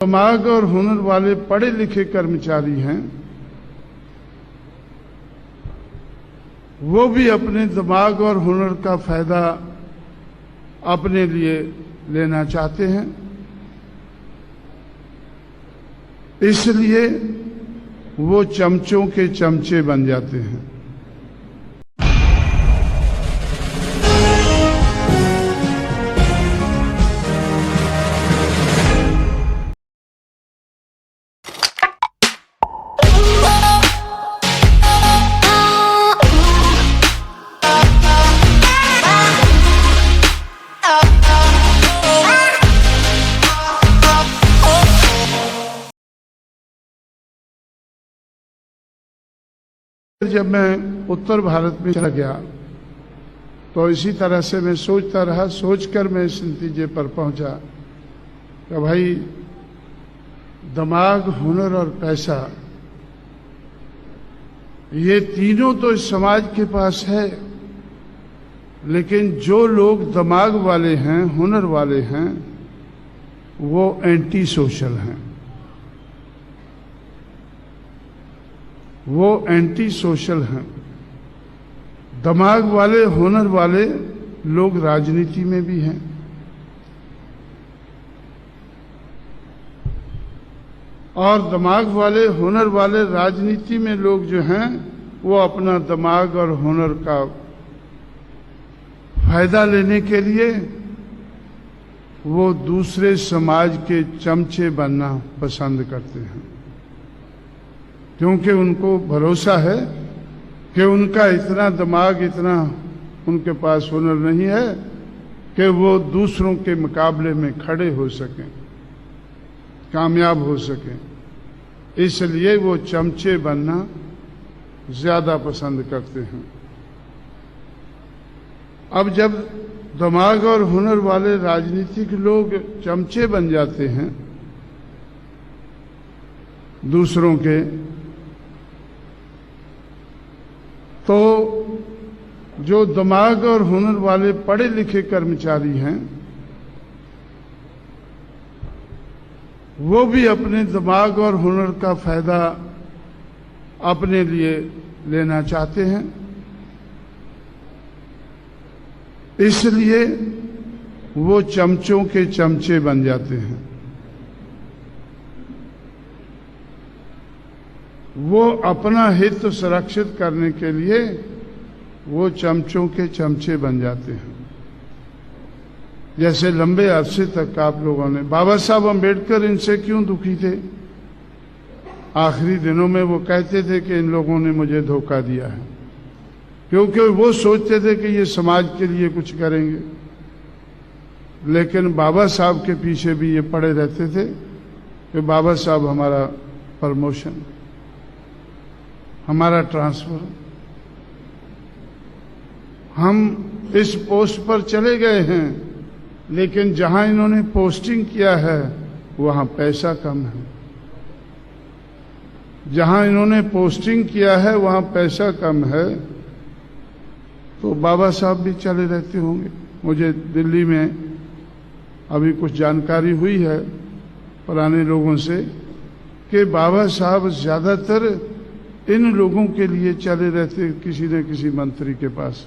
दिमाग और हुनर वाले पढ़े लिखे कर्मचारी हैं, वो भी अपने दिमाग और हुनर का फायदा अपने लिए लेना चाहते हैं। इसलिए वो चमचों के चमचे बन जाते हैं। जब मैं उत्तर भारत में चला गया तो इसी तरह से मैं सोचता रहा, सोचकर मैं इस नतीजे पर पहुंचा कि भाई दिमाग, हुनर और पैसा, ये तीनों तो इस समाज के पास है, लेकिन जो लोग दिमाग वाले हैं, हुनर वाले हैं, वो एंटी सोशल हैं। वो एंटी सोशल हैं। दिमाग वाले, हुनर वाले लोग राजनीति में भी हैं, और दिमाग वाले, हुनर वाले राजनीति में लोग जो हैं वो अपना दिमाग और हुनर का फायदा लेने के लिए वो दूसरे समाज के चमचे बनना पसंद करते हैं, क्योंकि उनको भरोसा है कि उनका इतना दिमाग, इतना उनके पास हुनर नहीं है कि वो दूसरों के मुकाबले में खड़े हो सकें, कामयाब हो सकें। इसलिए वो चमचे बनना ज्यादा पसंद करते हैं। अब जब दिमाग और हुनर वाले राजनीतिक लोग चमचे बन जाते हैं दूसरों के, तो जो दिमाग और हुनर वाले पढ़े लिखे कर्मचारी हैं, वो भी अपने दिमाग और हुनर का फायदा अपने लिए लेना चाहते हैं। इसलिए वो चमचों के चमचे बन जाते हैं। वो अपना हित सुरक्षित करने के लिए वो चमचों के चमचे बन जाते हैं। जैसे लंबे अरसे तक आप लोगों ने, बाबा साहब अम्बेडकर इनसे क्यों दुखी थे? आखिरी दिनों में वो कहते थे कि इन लोगों ने मुझे धोखा दिया है, क्योंकि वो सोचते थे कि ये समाज के लिए कुछ करेंगे। लेकिन बाबा साहब के पीछे भी ये पड़े रहते थे कि बाबा साहब हमारा प्रमोशन, हमारा ट्रांसफर, हम इस पोस्ट पर चले गए हैं, लेकिन जहां इन्होंने पोस्टिंग किया है वहां पैसा कम है। जहां इन्होंने पोस्टिंग किया है वहां पैसा कम है, तो बाबा साहब भी चले रहते होंगे। मुझे दिल्ली में अभी कुछ जानकारी हुई है पुराने लोगों से कि बाबा साहब ज्यादातर इन लोगों के लिए चले रहते, किसी न किसी मंत्री के पास,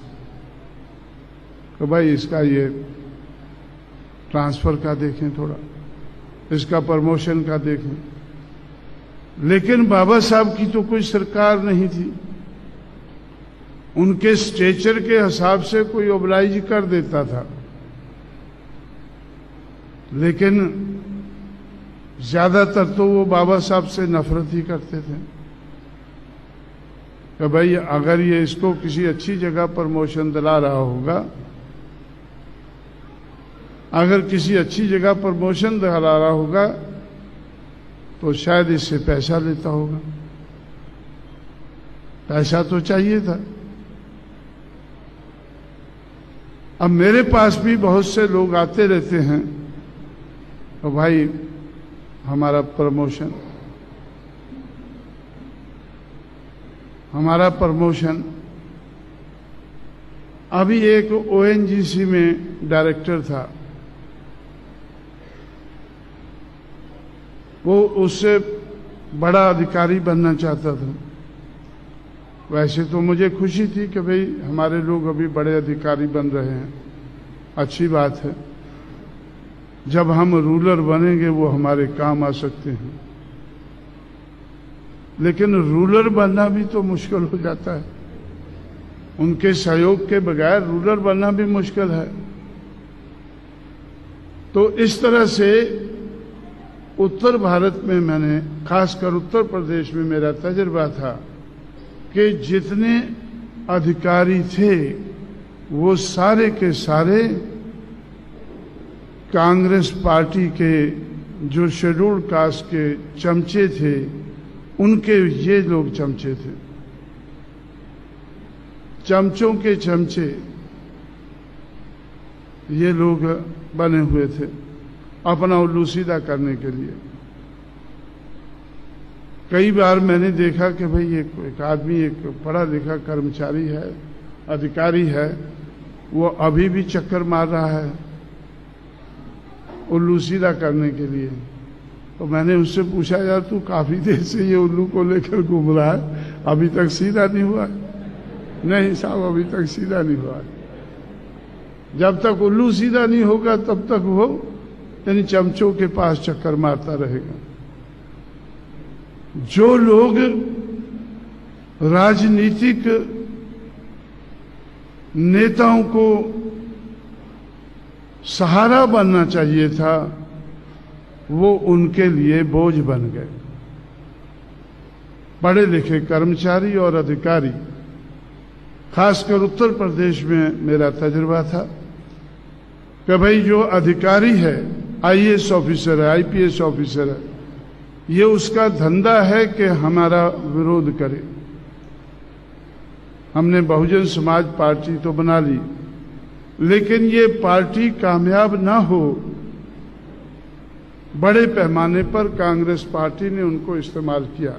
तो भाई इसका ये ट्रांसफर का देखें, थोड़ा इसका प्रमोशन का देखें। लेकिन बाबा साहब की तो कोई सरकार नहीं थी, उनके स्टेचर के हिसाब से कोई ओबलाइज कर देता था, लेकिन ज्यादातर तो वो बाबा साहब से नफरत ही करते थे कि भाई अगर ये इसको किसी अच्छी जगह प्रमोशन दिला रहा होगा, अगर किसी अच्छी जगह प्रमोशन दिला रहा होगा तो शायद इससे पैसा लेता होगा। पैसा तो चाहिए था। अब मेरे पास भी बहुत से लोग आते रहते हैं, तो भाई हमारा प्रमोशन, हमारा प्रमोशन। अभी एक ओएनजीसी में डायरेक्टर था, वो उससे बड़ा अधिकारी बनना चाहता था। वैसे तो मुझे खुशी थी कि भाई हमारे लोग अभी बड़े अधिकारी बन रहे हैं, अच्छी बात है। जब हम रूलर बनेंगे वो हमारे काम आ सकते हैं, लेकिन रूलर बनना भी तो मुश्किल हो जाता है। उनके सहयोग के बगैर रूलर बनना भी मुश्किल है। तो इस तरह से उत्तर भारत में मैंने, खासकर उत्तर प्रदेश में मेरा तजुर्बा था कि जितने अधिकारी थे वो सारे के सारे कांग्रेस पार्टी के जो शेड्यूल्ड कास्ट के चमचे थे, उनके ये लोग चमचे थे, चमचों के चमचे ये लोग बने हुए थे अपना उल्लू सीधा करने के लिए। कई बार मैंने देखा कि भाई एक आदमी, एक पढ़ा लिखा कर्मचारी है, अधिकारी है, वो अभी भी चक्कर मार रहा है उल्लू सीधा करने के लिए। तो मैंने उससे पूछा, यार तू काफी देर से ये उल्लू को लेकर घूम रहा है, अभी तक सीधा नहीं हुआ? नहीं साहब, अभी तक सीधा नहीं हुआ। जब तक उल्लू सीधा नहीं होगा तब तक वो यानी चमचों के पास चक्कर मारता रहेगा। जो लोग राजनीतिक नेताओं को सहारा बनना चाहिए था, वो उनके लिए बोझ बन गए। पढ़े लिखे कर्मचारी और अधिकारी, खासकर उत्तर प्रदेश में मेरा तजुर्बा था कि भाई जो अधिकारी है, आईएएस ऑफिसर है, आईपीएस ऑफिसर है, ये उसका धंधा है कि हमारा विरोध करे। हमने बहुजन समाज पार्टी तो बना ली, लेकिन ये पार्टी कामयाब ना हो, बड़े पैमाने पर कांग्रेस पार्टी ने उनको इस्तेमाल किया।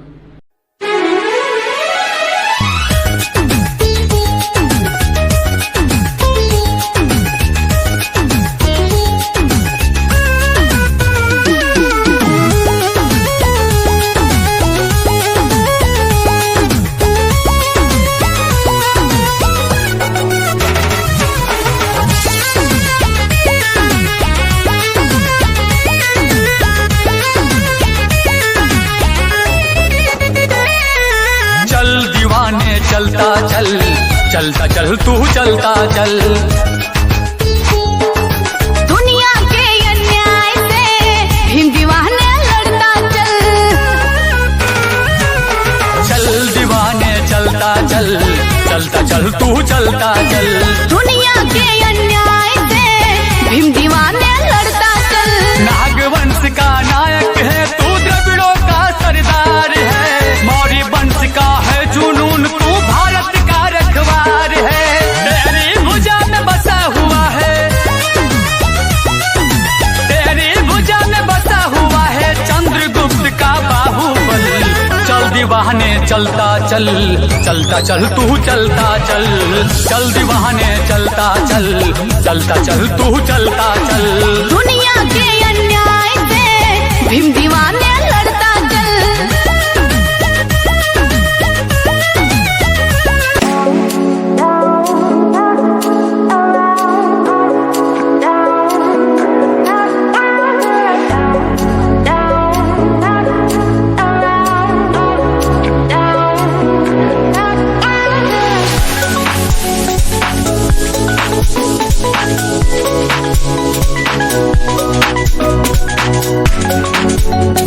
चलता चल, चलता चल तू चलता चल, दुनिया के अन्याय से हिंद दीवाने लड़ता चल, चल दीवाने चलता चल, चलता चल तू चलता चल, दुनिया के अन्याय से हिंद दीवाने लड़ता चल। नागवंश का नायक है तू, द्रविड़ों का सरदार है, मौर्य वंश का है जुनून तू, भारत का रखवार है, तेरी भुजा में बसा हुआ है, तेरी भुजा में बसा हुआ है चंद्रगुप्त का बाहुबल। चल दीवाने चलता चल, चलता चल तू चलता चल, चल दीवाने चलता चल, चलता चल तू चलता चल, दुनिया के अन्याय से भीम दीवाने लड़ता चल। Thank you.